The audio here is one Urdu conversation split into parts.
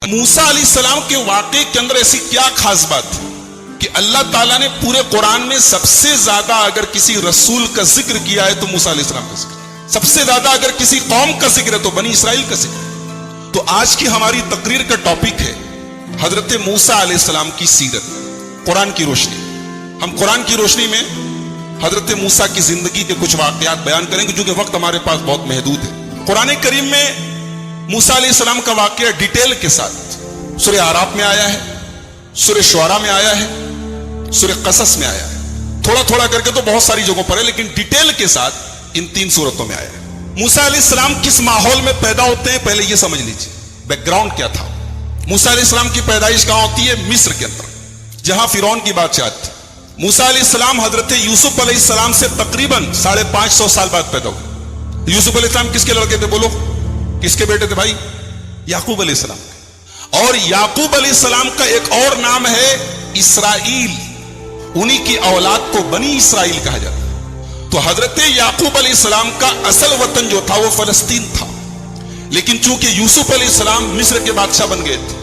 موسیٰ علیہ السلام کے واقعے کے اندر ایسی کیا خاص بات تھی کہ اللہ تعالیٰ نے پورے قرآن میں سب سے زیادہ اگر کسی رسول کا ذکر کیا ہے تو موسیٰ علیہ السلام کا ذکر، سب سے زیادہ اگر کسی قوم کا ذکر ہے تو بنی اسرائیل کا ذکر ہے۔ تو آج کی ہماری تقریر کا ٹاپک ہے حضرت موسیٰ علیہ السلام کی سیرت، قرآن کی روشنی۔ ہم قرآن کی روشنی میں حضرت موسیٰ کی زندگی کے کچھ واقعات بیان کریں گے، کیونکہ وقت ہمارے پاس بہت محدود ہے۔ قرآن کریم میں موسیٰ علیہ السلام کا واقعہ ڈیٹیل کے ساتھ سورہ اعراف میں آیا ہے، سورہ شعراء میں آیا ہے، سورہ قصص میں آیا ہے، تھوڑا تھوڑا کر کے تو بہت ساری جگہوں پر ہے، لیکن ڈیٹیل کے ساتھ ان 3 سورتوں میں آیا ہے۔ موسیٰ علیہ السلام کس ماحول میں پیدا ہوتے ہیں پہلے یہ سمجھ لیجیے، بیک گراؤنڈ کیا تھا۔ موسیٰ علیہ السلام کی پیدائش کہاں ہوتی ہے؟ مصر کے اندر، جہاں فرعون کی بادشاہت تھی۔ موسیٰ علیہ السلام حضرت یوسف علیہ السلام سے تقریباً 550 سال بعد پیدا ہوئے۔ یوسف علیہ السلام کس کے لڑکے تھے؟ بولو، کس کے بیٹے تھے بھائی؟ یعقوب علیہ السلام کے۔ اور یعقوب علیہ السلام کا ایک اور نام ہے اسرائیل، انہی کی اولاد کو بنی اسرائیل کہا جاتا ہے۔ تو حضرت یعقوب علیہ السلام کا اصل وطن جو تھا وہ فلسطین تھا، لیکن چونکہ یوسف علیہ السلام مصر کے بادشاہ بن گئے تھے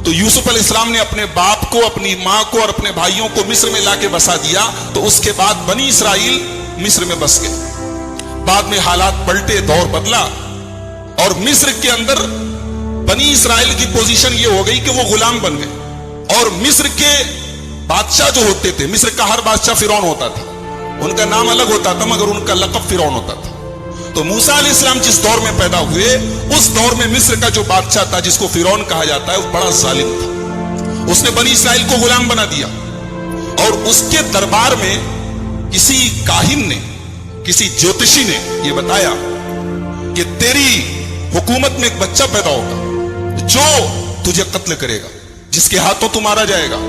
تو یوسف علیہ السلام نے اپنے باپ کو، اپنی ماں کو اور اپنے بھائیوں کو مصر میں لا کے بسا دیا، تو اس کے بعد بنی اسرائیل مصر میں بس گئے۔ بعد میں حالات پلٹے، دور بدلا، اور مصر کے اندر بنی اسرائیل کی پوزیشن یہ ہو گئی کہ وہ غلام بن گئے، اور مصر کے بادشاہ جو ہوتے تھے، مصر کا ہر بادشاہ فرعون ہوتا تھا، ان کا نام الگ ہوتا تھا مگر ان کا لقب فرعون ہوتا تھا۔ تو موسیٰ علیہ السلام جس دور میں پیدا ہوئے، اس دور میں مصر کا جو بادشاہ تھا جس کو فرعون کہا جاتا ہے وہ بڑا ظالم تھا، اس نے بنی اسرائیل کو غلام بنا دیا، اور اس کے دربار میں کسی کاہن نے، کسی جوتشی نے یہ بتایا کہ تیری حکومت میں ایک بچہ پیدا ہوگا جو تجھے قتل کرے گا، جس کے ہاتھوں تو مارا جائے گا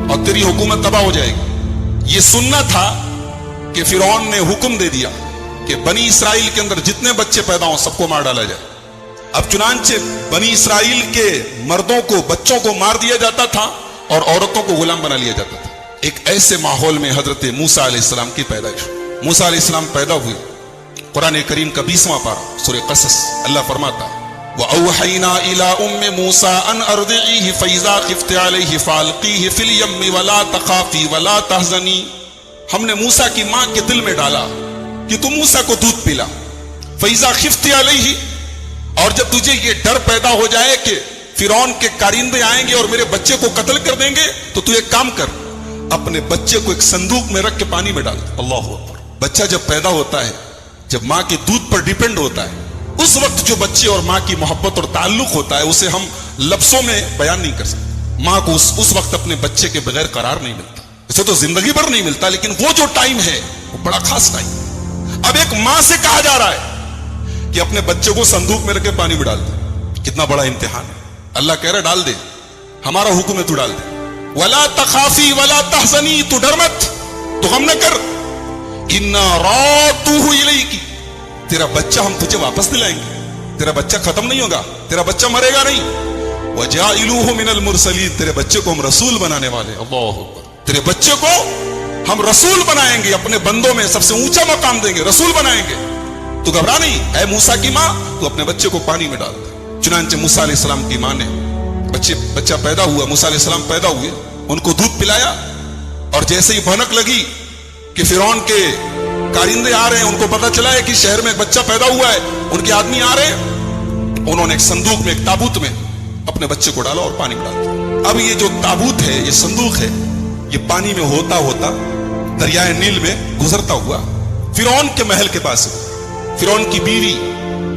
اور تیری حکومت تباہ ہو جائے گی۔ یہ سننا تھا کہ فرعون نے حکم دے دیا کہ بنی اسرائیل کے اندر جتنے بچے پیدا ہوں سب کو مار ڈالا جائے۔ اب چنانچہ بنی اسرائیل کے مردوں کو، بچوں کو مار دیا جاتا تھا اور عورتوں کو غلام بنا لیا جاتا تھا۔ ایک ایسے ماحول میں حضرت موسیٰ علیہ السلام کی پیدائش۔ موسیٰ علیہ السلام پیدا ہوئے، قرآن کریم کا 20واں پارہ سورہ قصص، اللہ فرماتا وَأَوْحَيْنَا إِلَىٰ أُمِّ مُوسَىٰ أَنْ أَرْضِعِيهِ فَإِذَا خِفْتِ عَلَيْهِ فَأَلْقِيهِ فِي الْيَمِّ وَلَا تَخَافِي وَلَا تَحْزَنِي۔ ہم نے موسیٰ کی ماں کے دل میں ڈالا کہ تم موسیٰ کو دودھ پلا، فَإِذَا خِفْتِ عَلَيْهِ، اور جب تجھے یہ ڈر پیدا ہو جائے کہ فرعون کے کارندے آئیں گے اور میرے بچے کو قتل کر دیں گے، تو تو ایک کام کر، اپنے بچے کو ایک صندوق میں رکھ کے پانی میں ڈال۔ اللہ اکبر۔ بچہ جب پیدا ہوتا ہے، جب ماں کے دودھ پر ڈیپینڈ ہوتا ہے، اس وقت جو بچے اور ماں کی محبت اور تعلق ہوتا ہے اسے ہم لفظوں میں بیان نہیں کر سکتے۔ ماں کو اس وقت اپنے بچے کے بغیر قرار نہیں ملتا، اسے تو زندگی بھر نہیں ملتا، لیکن وہ جو ٹائم ہے وہ بڑا خاص ٹائم ہے۔ اب ایک ماں سے کہا جا رہا ہے کہ اپنے بچے کو صندوق میں رکھ کے پانی میں ڈال دے، کتنا بڑا امتحان ہے۔ اللہ کہہ رہا ہے ڈال دے، ہمارا حکم ہے تو ڈال دے۔ وَلَا تَخَافِي وَلَا تَحْزَنِي، تو ڈر مت، تو غم نہ کر، إِنَّا رَادُّوهُ إِلَيْكِ، تیرا بچہ ہم تجھے واپس دلائیں گے، تیرا بچہ ختم نہیں ہوگا، تیرا بچہ مرے گا نہیں۔ وَجَاعِلُوهُ مِنَ الْمُرْسَلِينَ، تیرے بچے کو ہم رسول بنانے والے، اللہ اکبر، تیرے بچے کو ہم رسول بنائیں گے، اپنے بندوں میں سب سے اونچا مقام دیں گے، رسول بنائیں گے۔ تو گھبرا نہیں، اے موسیٰ کی ماں، تو اپنے بچے کو پانی میں ڈال دے۔ چنانچہ موسیٰ علیہ السلام کی ماں نے بچہ پیدا ہوا، موسیٰ علیہ السلام پیدا ہوئے، ان کو دودھ پلایا، اور جیسے ہی بھنک لگی کہ فرعون کے کارندے آ رہے ہیں، ان کو پتا چلا ہے کہ شہر میں ایک بچہ پیدا ہوا ہے، ان کے آدمی آ رہے ہیں، انہوں نے ایک صندوق میں، ایک تابوت میں اپنے بچے کو ڈالا اور پانی میں ڈال دیا۔ اب یہ جو تابوت ہے، یہ صندوق ہے، یہ پانی میں ہوتا ہوتا دریائے نیل میں گزرتا ہوا فرعون کے محل کے پاس۔ فرعون کی بیوی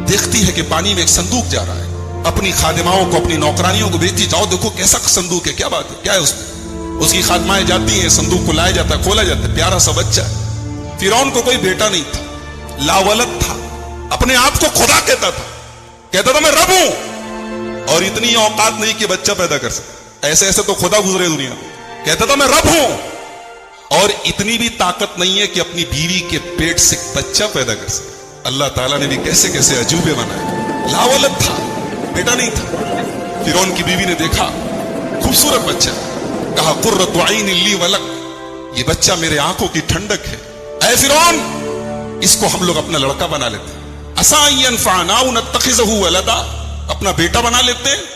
دیکھتی ہے کہ پانی میں ایک صندوق جا رہا ہے، اپنی خادماؤں کو، اپنی نوکرانیوں کو بھیجتی، جاؤ دیکھو کیسا صندوق ہے، کیا بات ہے، کیا ہے اس میں۔ اس کی خادمائیں جاتی ہیں، صندوق کو لایا جاتا ہے، کھولا جاتا ہے، پیارا سا بچہ ہے۔ فرعون کو کوئی بیٹا نہیں تھا، لاولد تھا، اپنے آپ کو خدا کہتا تھا میں رب ہوں، اور اتنی اوقات نہیں کہ بچہ پیدا کر سکے، ایسے تو خدا گزرے دنیا میں، کہتا تھا میں رب ہوں، اور اتنی بھی طاقت نہیں ہے کہ اپنی بیوی کے پیٹ سے بچہ پیدا کر سکے۔ اللہ تعالیٰ نے بھی کیسے کیسے عجوبے بنائے۔ لاولد تھا، بیٹا نہیں تھا۔ فرعون کی بیوی نے دیکھا خوبصورت بچہ، کہا قرۃ عین لی ولک، یہ بچہ میرے آنکھوں کی ٹھنڈک ہے، اے فرعون اس کو ہم لوگ اپنا لڑکا بنا لیتے، عسیٰ ان ینفعنا او نتخذہ ولدا، اپنا بیٹا بنا لیتے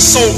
100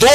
2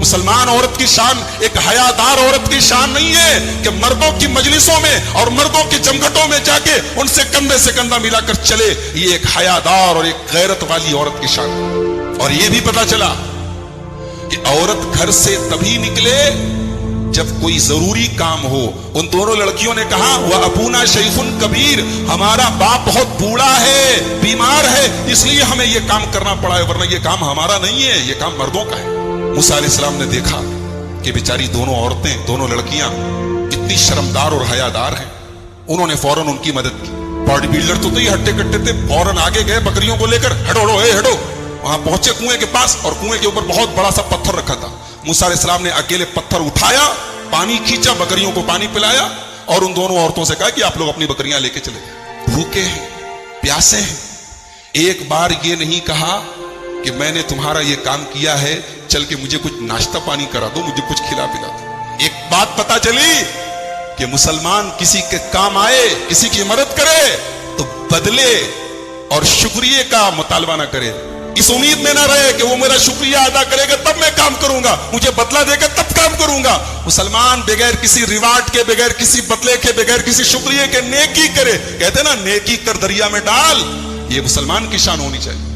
مسلمان عورت کی شان ایک حیادار عورت کی شان نہیں ہے کہ مردوں کی مجلسوں میں اور مردوں کے جمگھٹوں میں جا کے ان سے کندھے سے کندھا ملا کر چلے. یہ ایک حیادار اور ایک غیرت والی عورت کی شان ہے. اور یہ بھی پتا چلا کہ عورت گھر سے تبھی نکلے جب کوئی ضروری کام ہو. ان دونوں لڑکیوں نے کہا وَأَبُونَا شَيْخٌ کبیر, ہمارا باپ بہت بوڑھا ہے, بیمار ہے, اس لیے ہمیں یہ کام کرنا پڑا ہے, ورنہ یہ کام ہمارا نہیں ہے, یہ کام مردوں کا ہے. موسیٰ علیہ السلام نے دیکھا کہ بیچاری دونوں عورتیں, دونوں لڑکیاں اتنی شرمدار اور حیادار ہیں. انہوں نے فوراً ان کی مدد کی. باڈی بلڈر تو تھے, ہٹے کٹے تھے, فوراً آگے گئے بکریوں کو لے کر, ہٹو ہٹو. وہاں پہنچے کنویں کے پاس اور کنویں کے اوپر بہت بڑا سا پتھر رکھا تھا. موسیٰ علیہ السلام نے اکیلے پتھر اٹھایا, پانی کھینچا, بکریوں کو پانی پلایا اور ان دونوں عورتوں سے کہا کہ آپ لوگ اپنی بکریاں لے کے چلے جائیں. بھوکے ہیں, پیاسے ہیں. ایک بار یہ نہیں کہا کہ میں نے تمہارا یہ کام کیا ہے, چل کے مجھے کچھ ناشتہ پانی کرا دو, مجھے کچھ کھلا پلا دو. ایک بات پتا چلی کہ مسلمان کسی کے کام آئے, کسی کی مدد کرے تو بدلے اور شکریہ کا مطالبہ نہ کرے. اس امید میں نہ رہے کہ وہ میرا شکریہ ادا کرے گا تب میں کام کروں گا, مجھے بدلہ دے گا تب کام کروں گا. مسلمان بغیر کسی ریوارڈ کے, بغیر کسی بدلے کے, بغیر کسی شکریہ کے نیکی کرے. کہتے نا نیکی کر دریا میں ڈال, یہ مسلمان کی شان ہونی چاہیے.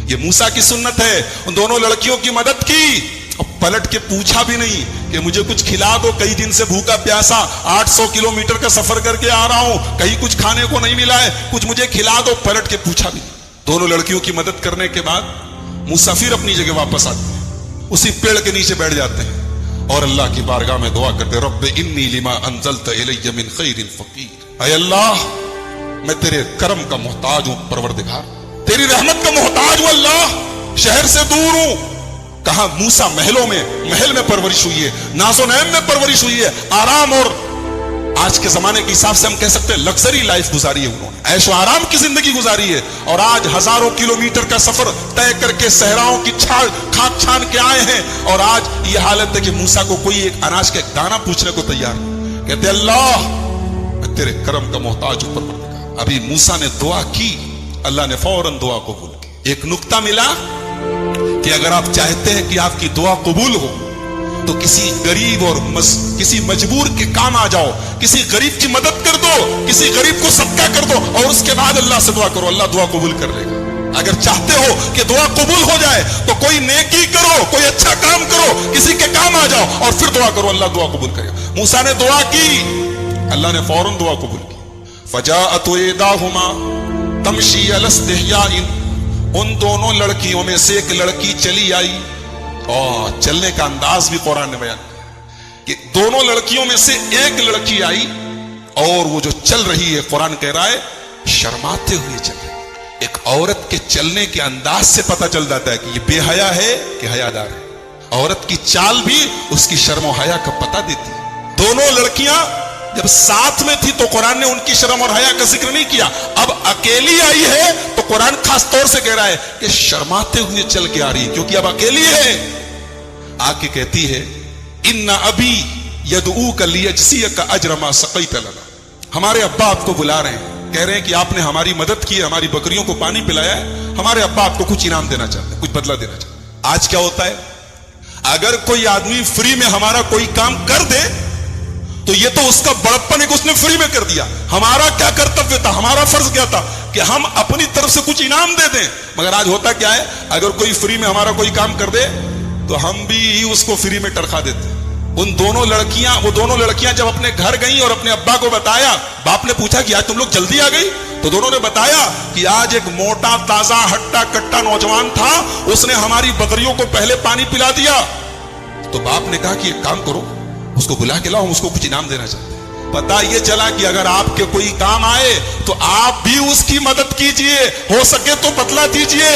یہ موسیٰ کی سنت ہے. ان دونوں لڑکیوں کی مدد کی اور پلٹ کے پوچھا بھی نہیں کہ مجھے کچھ کھلا دو, کئی دن سے بھوکا پیاسا 800 کلومیٹر کا سفر کر کے آ رہا ہوں, کہیں کچھ کھانے کو نہیں ملا ہے, کچھ مجھے کھلا دو. پلٹ کے پوچھا بھی. دونوں لڑکیوں کی مدد کرنے کے بعد موسیٰ پھر اپنی جگہ واپس آتے ہیں, اسی پیڑ کے نیچے بیٹھ جاتے ہیں اور اللہ کی بارگاہ میں دعا کرتے, رب انی لما انزلت الی من خیر فقیر. اے اللہ, میں تیرے کرم کا محتاج ہوں پروردگار, تیری رحمت کا محتاج ہوں اللہ, شہر سے دور ہوں. کہاں موسیٰ محلوں میں, محل میں پرورش ہوئی ہے, ناز و نعیم میں پرورش ہوئی ہے, آرام اور آج کے زمانے کے حساب سے ہم کہہ سکتے ہیں لگژری لائف گزاری ہے. انہوں نے عیش و آرام کی زندگی گزاری ہے اور آج ہزاروں کلومیٹر کا سفر طے کر کے صحراؤں کی کھانک چھان کے آئے ہیں. اور آج یہ حالت ہے کہ موسیٰ کو کوئی ایک اناج کا ایک دانہ پوچھنے کو تیار نہیں. کہتے اللہ, میں تیرے کرم کا محتاج ہوں پروردگار. ابھی موسیٰ نے دعا کی, اللہ نے فوراً دعا قبول کی. ایک نقطہ ملا کہ اگر آپ چاہتے ہیں کہ آپ کی دعا قبول ہو تو کسی غریب اور کسی مجبور کے کام آ جاؤ, کسی غریب کی مدد کر دو, کسی غریب کو صدقہ کر دو اور اس کے بعد اللہ سے دعا کرو, اللہ دعا قبول کر لے گا. اگر چاہتے ہو کہ دعا قبول ہو جائے تو کوئی نیکی کرو, کوئی اچھا کام کرو, کسی کے کام آ جاؤ اور پھر دعا کرو, اللہ دعا قبول کرے گا. موسیٰ نے دعا کی, اللہ نے فوراً دعا قبول کی. فجاءت احداهما تمشی علی استحیاء, ان دونوں لڑکیوں میں سے ایک لڑکی چلی آئی. اور چلنے کا انداز بھی قرآن نے بیان کہ دونوں لڑکیوں میں سے ایک لڑکی آئی اور وہ جو چل رہی ہے, قرآن کہہ رہا ہے شرماتے ہوئے چل رہی. ایک عورت کے چلنے کے انداز سے پتہ چل جاتا ہے کہ یہ بے حیا ہے کہ حیادار ہے. عورت کی چال بھی اس کی شرم و حیا کا پتہ دیتی ہے. دونوں لڑکیاں جب ساتھ میں تھی تو قرآن نے ان کی شرم اور حیا کا ذکر نہیں کیا. اب اکیلی آئی ہے تو قرآن خاص طور سے کہہ رہا ہے کہ شرماتے ہوئے چل کے آ رہی ہے, کیونکہ اب اکیلی ہے. آ کے کہتی ہے ان ابی یدعوک لیجزیک اجر ما سقیت لنا, ہمارے ابا آپ کو بلا رہے ہیں, کہہ رہے ہیں کہ آپ نے ہماری مدد کی, ہماری بکریوں کو پانی پلایا ہے, ہمارے ابا آپ کو کچھ انعام دینا چاہتے ہیں, کچھ بدلہ دینا چاہتے ہیں. آج کیا ہوتا ہے, اگر کوئی آدمی فری میں ہمارا کوئی کام کر دے تو یہ تو اس کا بڑپن ہے کہ اس نے فری میں کر دیا. ہمارا کیا کرتویہ تھا, ہمارا فرض کیا تھا کہ ہم اپنی طرف سے کچھ انعام دے دیں. مگر آج ہوتا کیا ہے, اگر کوئی فری میں ہمارا کوئی کام کر دے تو ہم بھی اس کو فری میں ٹرکھا دیتے. وہ دونوں لڑکیاں جب اپنے گھر گئیں اور اپنے ابا کو بتایا, باپ نے پوچھا کہ آج تم لوگ جلدی آ گئی, تو دونوں نے بتایا کہ آج ایک موٹا تازہ ہٹا کٹا نوجوان تھا, اس نے ہماری بکریوں کو پہلے پانی پلا دیا. تو باپ نے کہا کہ ایک کام کرو, اس کو بلا کے لاؤ, ہم اس کو کچھ انعام دینا چاہتے ہیں. پتا یہ چلا کہ اگر آپ کے کوئی کام آئے تو آپ بھی اس کی مدد کیجئے, ہو سکے تو بدلہ دیجئے.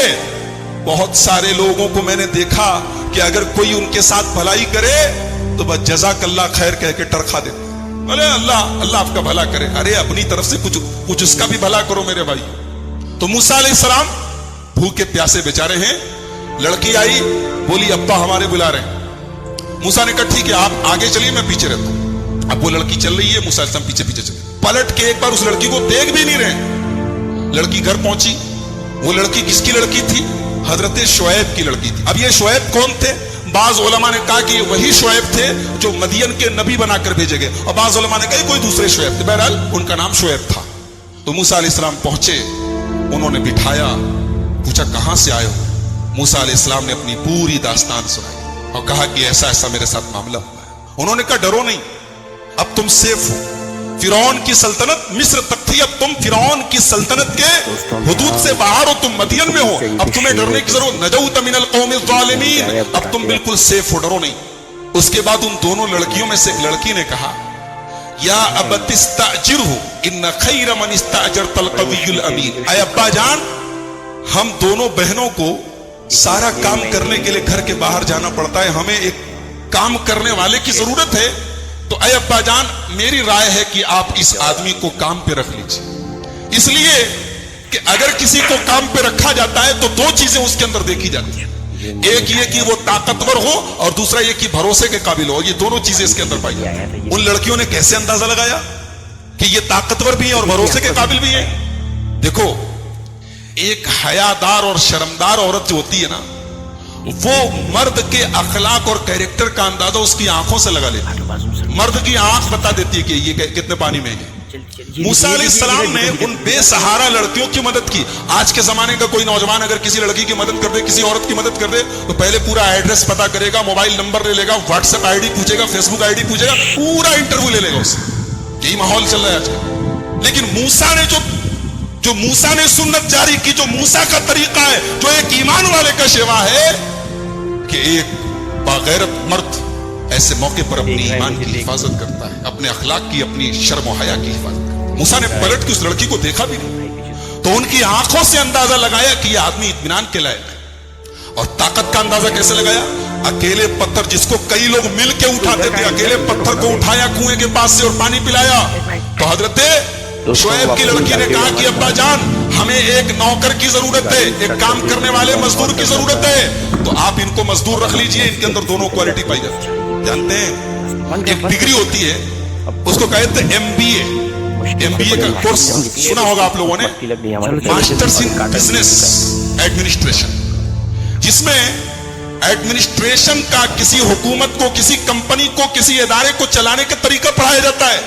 بہت سارے لوگوں کو میں نے دیکھا کہ اگر کوئی ان کے ساتھ بھلائی کرے تو بس جزاک اللہ خیر کہہ کے ٹرکھا دیتے. ارے اللہ آپ کا بھلا کرے, ارے اپنی طرف سے کچھ اس کا بھی بھلا کرو میرے بھائی. تو موسیٰ علیہ السلام بھوکے پیاسے بیچارے ہیں. لڑکی آئی, بولی ابا ہمارے بلا رہے ہیں. موسیٰ نے کہا ٹھیک ہے آپ آگے چلیے, میں پیچھے رہتا ہوں. اب وہ لڑکی چل رہی ہے, موسیٰ علیہ السلام پیچھے پیچھے چلے. پلٹ کے ایک بار اس لڑکی کو دیکھ بھی نہیں رہے. لڑکی گھر پہنچی. وہ لڑکی کس کی لڑکی تھی, حضرت شعیب کی لڑکی تھی. اب یہ شعیب کون تھے, بعض علماء نے کہا کہ یہ وہی شعیب تھے جو مدین کے نبی بنا کر بھیجے گئے، اور بعض علماء نے کہا کوئی دوسرے شعیب تھے، بہرحال ان کا نام شعیب تھا۔ تو موسیٰ علیہ السلام پہنچے، انہوں نے بٹھایا، پوچھا کہاں سے آئے ہو؟ موسیٰ علیہ السلام نے اپنی پوری داستان سنائی اور کہا کہ ایسا ایسا میرے ساتھ معاملہ ہوا ہے۔ انہوں نے کہا ڈرو نہیں، اب تم سیف ہو، فرعون کی سلطنت مصر تک تھی، اب تم فرعون کی سلطنت کے حدود سے باہر ہو، تم مدین میں ہو، اب تمہیں ڈرنے کی ضرورت، نجوت من القوم الظالمین، اب تم بالکل سیف ہو، ڈرو نہیں۔ اس کے بعد ان دونوں لڑکیوں میں سے ایک لڑکی نے کہا یا ابت استاجرہ ان خیر من استاجرت القوی الامین، اے ابا جان ہم دونوں بہنوں کو سارا کام کرنے کے لیے گھر کے باہر جانا پڑتا ہے، ہمیں ایک کام کرنے والے کی ضرورت ہے، تو اے ابا جان میری رائے ہے کہ آپ اس آدمی کو کام پہ رکھ لیجیے، اس لیے کہ اگر کسی کو کام پہ رکھا جاتا ہے تو دو چیزیں اس کے اندر دیکھی جاتی ہیں، ایک یہ کہ وہ طاقتور ہو اور دوسرا یہ کہ بھروسے کے قابل ہو، یہ دونوں چیزیں اس کے اندر پائی جاتی ہیں۔ ان لڑکیوں نے کیسے اندازہ لگایا کہ یہ طاقتور بھی ہیں اور بھروسے کے قابل بھی ہیں؟ دیکھو ایک حیادار اور شرمدار عورت جو ہوتی ہے نا، وہ مرد کے اخلاق اور کیریکٹر کا اندازہ اس کی آنکھوں سے لگا لیتی ہے، مرد کی آنکھ بتا دیتی ہے کہ یہ کتنے پانی میں ہے۔ موسیٰ علیہ السلام نے ان بے سہارا لڑکیوں کی مدد کی۔ آج کے زمانے کا کوئی نوجوان اگر کسی لڑکی کی مدد کر دے، کسی عورت کی مدد کر دے، تو پہلے پورا ایڈریس پتا کرے گا، موبائل نمبر لے لے گا، واٹس ایپ آئی ڈی پوچھے گا، فیس بک آئی ڈی پوچھے گا، پورا انٹرویو لے لے گا اس سے۔ یہی ماحول چل رہا ہے آج کل۔ لیکن موسیٰ نے جو موسیٰ نے سنت جاری کی، جو موسیٰ کا طریقہ ہے، جو ایک ایمان والے کا شیوا ہے کہ ایک باغیرت مرد ایسے موقع پر اپنی ایمان کی حفاظت کرتا ہے، اپنے اخلاق کی، اپنی شرم و حیا کی حفاظت کرتا ہے۔ موسیٰ نے پلٹ کے اس لڑکی کو دیکھا بھی نہیں، تو ان کی آنکھوں سے اندازہ لگایا کہ یہ آدمی اطمینان کے لائق ہے۔ اور طاقت کا اندازہ کیسے لگایا؟ اکیلے پتھر جس کو کئی لوگ مل کے اٹھاتے تھے، اکیلے پتھر کو اٹھایا کنویں کے پاس سے اور پانی پلایا۔ تو حضرت شعیب کی لڑکی نے کہا کہ ابا جان ہمیں ایک نوکر کی ضرورت ہے، ایک کام کرنے والے مزدور کی ضرورت ہے، تو آپ ان کو مزدور رکھ لیجئے، ان کے اندر دونوں کوالٹی پائی جاتی ہے۔ جانتے ہیں ایک ڈگری ہوتی ہے، اس کو کہتے ہیں ایم بی اے کا کورس سنا ہوگا آپ لوگوں نے، ماسٹرز ان بزنس ایڈمنسٹریشن، جس میں ایڈمنسٹریشن کا کسی حکومت کو، کسی کمپنی کو، کسی ادارے کو چلانے کا طریقہ پڑھایا جاتا ہے۔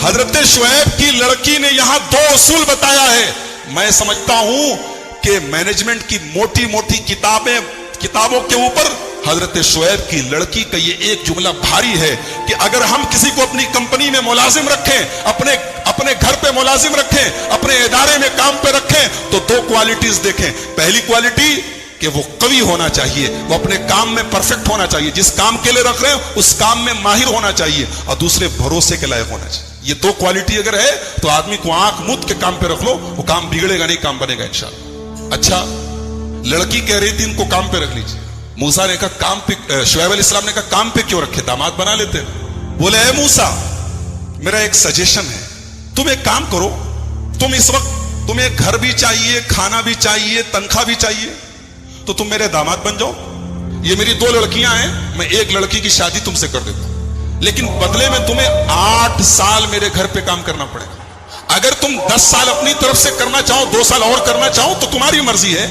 حضرت شعیب کی لڑکی نے یہاں دو اصول بتایا ہے۔ میں سمجھتا ہوں کہ مینجمنٹ کی موٹی موٹی کتابوں کے اوپر حضرت شعیب کی لڑکی کا یہ ایک جملہ بھاری ہے کہ اگر ہم کسی کو اپنی کمپنی میں ملازم رکھیں، اپنے گھر پہ ملازم رکھیں، اپنے ادارے میں کام پہ رکھیں، تو دو کوالٹیز دیکھیں۔ پہلی کوالٹی کہ وہ قوی ہونا چاہیے، وہ اپنے کام میں پرفیکٹ ہونا چاہیے، جس کام کے لیے رکھ رہے ہیں اس کام میں ماہر ہونا چاہیے، اور دوسرے بھروسے کے لائق ہونا چاہیے۔ یہ دو کوالٹی اگر ہے تو آدمی کو آنکھ مد کے کام پہ رکھ لو، وہ کام بگڑے گا نہیں، کام بنے گا انشاءاللہ۔ اچھا لڑکی کہہ رہی تھی ان کو کام پہ رکھ لیجیے، موسیٰ نے کہا کام پہ، شعیب علیہ السلام نے کہا کام پہ کیوں رکھے، داماد بنا لیتے۔ بولے اے موسیٰ میرا ایک سجیشن ہے، تم ایک کام کرو، تم اس وقت تمہیں گھر بھی چاہیے، کھانا بھی چاہیے، تنخواہ بھی چاہیے، تو تم میرے داماد بن جاؤ۔ یہ میری دو لڑکیاں ہیں، میں ایک لڑکی کی شادی تم سے کر دیتا ہوں، لیکن بدلے میں تمہیں 8 سال میرے گھر پہ کام کرنا پڑے گا۔ اگر تم 10 سال اپنی طرف سے کرنا چاہو، 2 سال اور کرنا چاہو تو تمہاری مرضی ہے،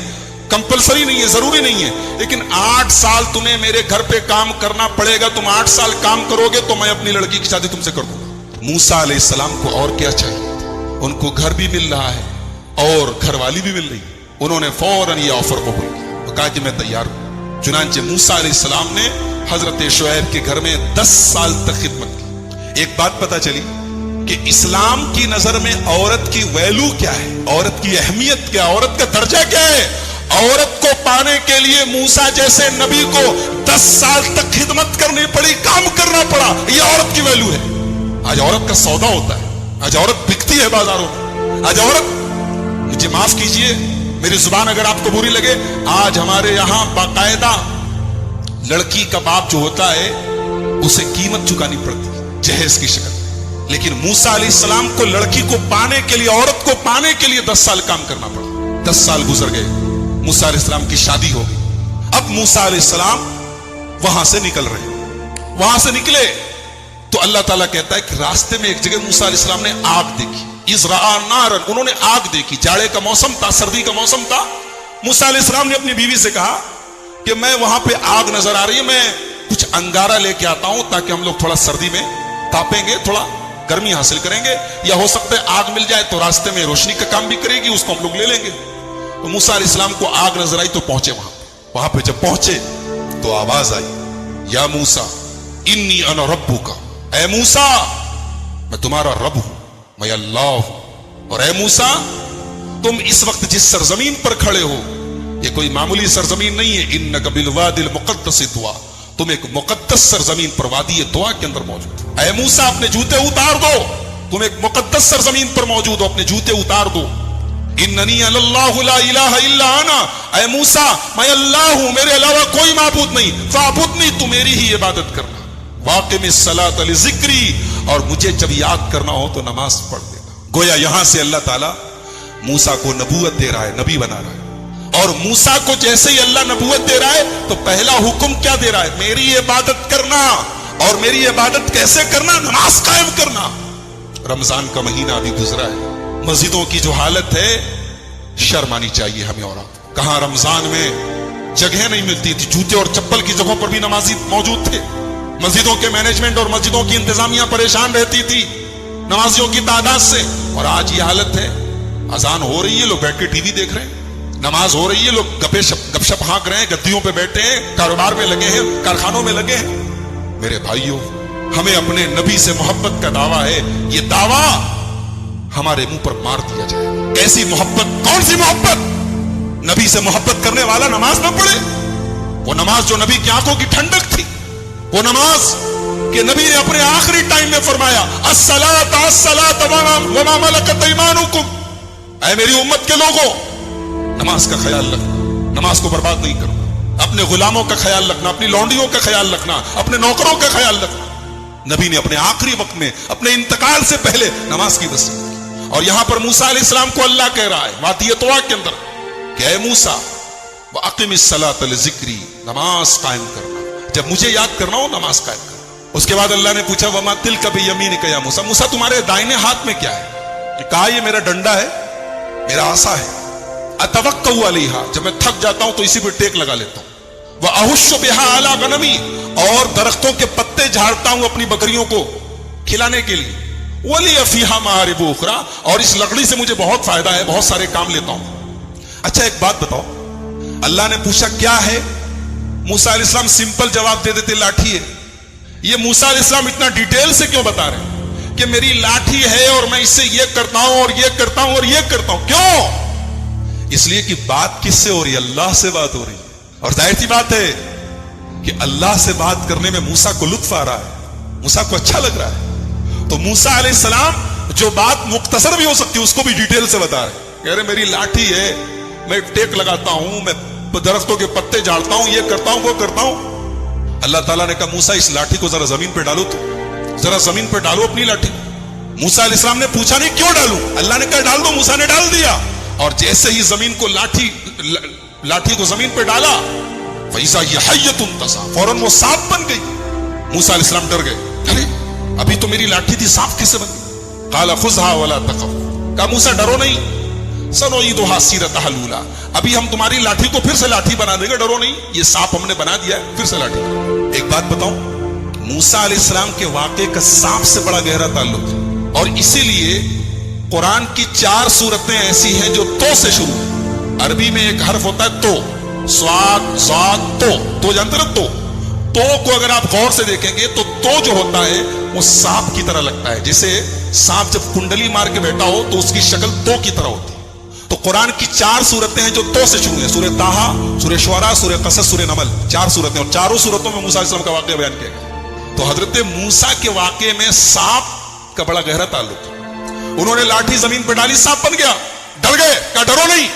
کمپلسری نہیں ہے، ضروری نہیں ہے، لیکن 8 سال تمہیں میرے گھر پہ کام کرنا پڑے گا۔ تم 8 سال کام کرو گے تو میں اپنی لڑکی کی شادی تم سے کر دوں گا۔ موسیٰ علیہ السلام کو اور کیا چاہیے؟ ان کو گھر بھی مل رہا ہے اور گھر والی بھی مل رہی ہے۔ انہوں نے فوراً یہ آفر قبول کیا، کہا کہ میں تیار ہوں۔ چنانچہ موسیٰ علیہ السلام نے حضرت شعیب کے گھر میں 10 سال تک خدمت کی۔ ایک بات پتا چلی کہ اسلام کی نظر میں عورت کی ویلو کیا ہے، عورت کی اہمیت کیا، عورت کا درجہ کیا ہے۔ عورت کو پانے کے لیے موسیٰ جیسے نبی کو 10 سال تک خدمت کرنی پڑی، کام کرنا پڑا، یہ عورت کی ویلو ہے۔ آج عورت کا سودا ہوتا ہے، آج عورت بکتی ہے بازاروں میں، آج عورت، مجھے معاف کیجئے میری زبان اگر آپ کو بری لگے، آج ہمارے یہاں باقاعدہ لڑکی کا باپ جو ہوتا ہے اسے قیمت چکانی پڑتی ہے جہیز کی شکل میں، لیکن موسیٰ علیہ السلام کو لڑکی کو پانے کے لیے، عورت کو پانے کے لیے 10 سال کام کرنا پڑا۔ 10 سال گزر گئے، موسیٰ علیہ السلام کی شادی ہو گئی۔ اب موسیٰ علیہ السلام وہاں سے نکل رہے ہیں، وہاں سے نکلے تو اللہ تعالیٰ کہتا ہے کہ راستے میں ایک جگہ موسیٰ علیہ السلام نے آگ دیکھی، اِذْرَأَ نَارًا، انہوں نے آگ دیکھی، جاڑے کا موسم تھا، سردی کا موسم تھا۔ موسیٰ علیہ السلام نے اپنی بیوی سے کہا کہ میں وہاں پہ آگ نظر آ رہی ہے, میں کچھ انگارہ لے کے آتا ہوں تاکہ ہم لوگ تھوڑا سردی میں تاپیں گے, تھوڑا گرمی حاصل کریں گے, یا ہو سکتا ہے آگ مل جائے تو راستے میں روشنی کا کام بھی کرے گی, اس کو ہم لوگ لے لیں گے. تو موسیٰ علیہ السلام کو آگ نظر آئی تو پہنچے وہاں پہ جب پہنچے تو آواز آئی, یا موسیٰ انی انا ربک, اے موسیٰ میں تمہارا رب ہوں, میں اللہ ہوں. اور اے موسیٰ تم اس وقت جس سرزمین پر کھڑے ہو یہ کوئی معمولی سرزمین نہیں ہے, انک بالوادی المقدس طویٰ, تم ایک مقدس سرزمین پر وادی طویٰ کے اندر موجود ہو. اے موسیٰ اپنے جوتے اتار دو, تم ایک مقدس سرزمین پر موجود ہو, اپنے جوتے اتار دو. اننی اللہ لا الہ الا انا, اے موسیٰ میں اللہ ہوں, میرے علاوہ کوئی معبود نہیں, فاعبدنی, تو میری ہی عبادت کرنا. واقم الصلاۃ لذکری, اور مجھے جب یاد کرنا ہو تو نماز پڑھ دینا. گویا یہاں سے اللہ تعالیٰ موسیٰ کو نبوت دے رہا ہے, نبی بنا رہا ہے. اور موسیٰ کو جیسے ہی اللہ نبوت دے رہا ہے تو پہلا حکم کیا دے رہا ہے, میری عبادت کرنا. اور میری عبادت کیسے کرنا, نماز قائم کرنا. رمضان کا مہینہ ابھی گزرا ہے, مسجدوں کی جو حالت ہے شرم آنی چاہیے ہمیں. اور کہاں رمضان میں جگہ نہیں ملتی تھی, جوتے اور چپل کی جگہوں پر بھی نمازی موجود تھے. مسجدوں کے مینجمنٹ اور مسجدوں کی انتظامیہ پریشان رہتی تھی نمازیوں کی تعداد سے. اور آج یہ حالت ہے, اذان ہو رہی ہے, لوگ بیٹھ کے ٹی وی دیکھ رہے ہیں, نماز ہو رہی ہے, لوگ گپ شپ ہانک رہے ہیں, گدیوں پہ بیٹھے ہیں, کاروبار میں لگے ہیں, کارخانوں میں لگے ہیں. میرے بھائیوں, ہمیں اپنے نبی سے محبت کا دعویٰ ہے, یہ دعویٰ ہمارے منہ پر مار دیا جائے. ایسی محبت, کون سی محبت؟ نبی سے محبت کرنے والا نماز نہ پڑھے. وہ نماز جو نبی کی آنکھوں کی ٹھنڈک تھی, وہ نماز کہ نبی نے اپنے آخری ٹائم میں فرمایا الصلاۃ الصلاۃ وما ملکت ایمانکم, اے میری امت کے لوگوں نماز کا خیال رکھنا, نماز کو برباد نہیں کرنا. اپنے غلاموں کا خیال رکھنا, اپنی لونڈیوں کا خیال رکھنا, اپنے نوکروں کا خیال رکھنا. نبی نے اپنے آخری وقت میں, اپنے انتقال سے پہلے نماز کی وصیت کی. اور یہاں پر موسیٰ علیہ السلام کو اللہ کہہ رہا ہے وادی طویٰ کے اندر کہ اے موسیٰ وَأَقِمِ الصَّلَاةَ لِذِكْرِي, نماز قائم کرنا, جب مجھے یاد کرنا ہو نماز قائم کرنا. اس کے بعد اللہ نے پوچھا وَمَا تِلْكَ بِيَمِينِكَ يَا موسیٰ, موسیٰ تمہارے دائنے ہاتھ میں کیا ہے؟ کہا یہ میرا ڈنڈا ہے, میرا عصا ہے. اتوکل علیہا, جب میں تھک جاتا ہوں تو اسی پہ ٹیک لگا لیتا ہوں. واحش بہا علی غنمی, اور درختوں کے پتے جھاڑتا ہوں اپنی بکریوں کو کھلانے کے لیے. ولی فیہا مآرب اخری, اور اس لکڑی سے مجھے بہت فائدہ ہے, بہت سارے کام لیتا ہوں. اچھا ایک بات بتاؤ, اللہ نے پوچھا کیا ہے, موسیٰ علیہ السلام سمپل جواب دے دیتے لاٹھی ہے. یہ موسیٰ علیہ السلام اتنا ڈیٹیل سے کیوں بتا رہے ہیں کہ میری لاٹھی ہے اور میں اس سے یہ کرتا ہوں اور یہ کرتا ہوں اور یہ کرتا ہوں؟ کیوں؟ اس لیے کہ بات کس سے ہو رہی ہے, اللہ سے بات ہو رہی ہے. اور ظاہر سی بات ہے کہ اللہ سے بات کرنے میں موسیٰ کو لطف آ رہا ہے, موسیٰ کو اچھا لگ رہا ہے. تو موسیٰ علیہ السلام جو بات مختصر بھی ہو سکتی ہے اس کو بھی ڈیٹیل سے بتا رہے ہیں. کہہ رہے میری لاٹھی ہے, میں ٹیک لگاتا ہوں, میں درختوں کے پتے جھاڑتا ہوں, یہ کرتا ہوں, وہ کرتا ہوں. اللہ تعالیٰ نے کہا موسیٰ اس لاٹھی کو ذرا زمین پہ ڈالو, تو ذرا زمین پہ ڈالو اپنی لاٹھی. موسیٰ علیہ السلام نے پوچھا نہیں کیوں ڈالوں, اللہ نے کہا ڈال دو, موسیٰ نے ڈال دیا. اور جیسے ہی زمین کو لاٹھی کو زمین پہ ڈالا فَإِذَا هِيَ حَيَّةٌ تَسْعَىٰ, فوراً وہ سانپ بن گئی. موسیٰ علیہ السلام ڈر گئے, ارے ابھی تو میری لاٹھی تھی, سانپ کیسے بن گئی؟ قَالَ خُذْهَا وَلَا تَخَفْ, کہا موسیٰ ڈرو نہیں, سَنُعِيدُهَا سِيرَتَهَا الْأُولَىٰ, ابھی ہم تمہاری لاٹھی کو پھر سے لاٹھی بنا دیں گے, ڈرو نہیں, یہ سانپ ہم نے بنا دیا ہے, پھر سے لاٹھی. ایک بات بتاؤں, موسیٰ علیہ السلام کے واقعے کا سانپ سے بڑا گہرا تعلق ہے. اور اسی لیے قرآن کی 4 سورتیں ایسی ہیں جو تو سے شروع ہیں. عربی میں ایک حرف ہوتا ہے تو, سواد ذات تو جانتے نا, تو کو اگر آپ غور سے دیکھیں گے تو جو ہوتا ہے وہ سانپ کی طرح لگتا ہے. جیسے سانپ جب کنڈلی مار کے بیٹھا ہو تو اس کی شکل تو کی طرح ہوتی ہے. تو قرآن کی 4 سورتیں ہیں جو تو سے شروع ہیں, سورہ طٰہٰ, سورہ شعراء, سورہ قصص, سورہ نمل. 4 سورتیں, اور چاروں سورتوں میں موسیٰ علیہ السلام کا واقعہ بیان کیا گیا. تو حضرت موسیٰ کے واقعے میں سانپ کا بڑا گہرا تعلق ہے. انہوں نے لاٹھی زمین پہ ڈالی, سانپ بن گیا, ڈر گئے, کہا ڈرو نہیں,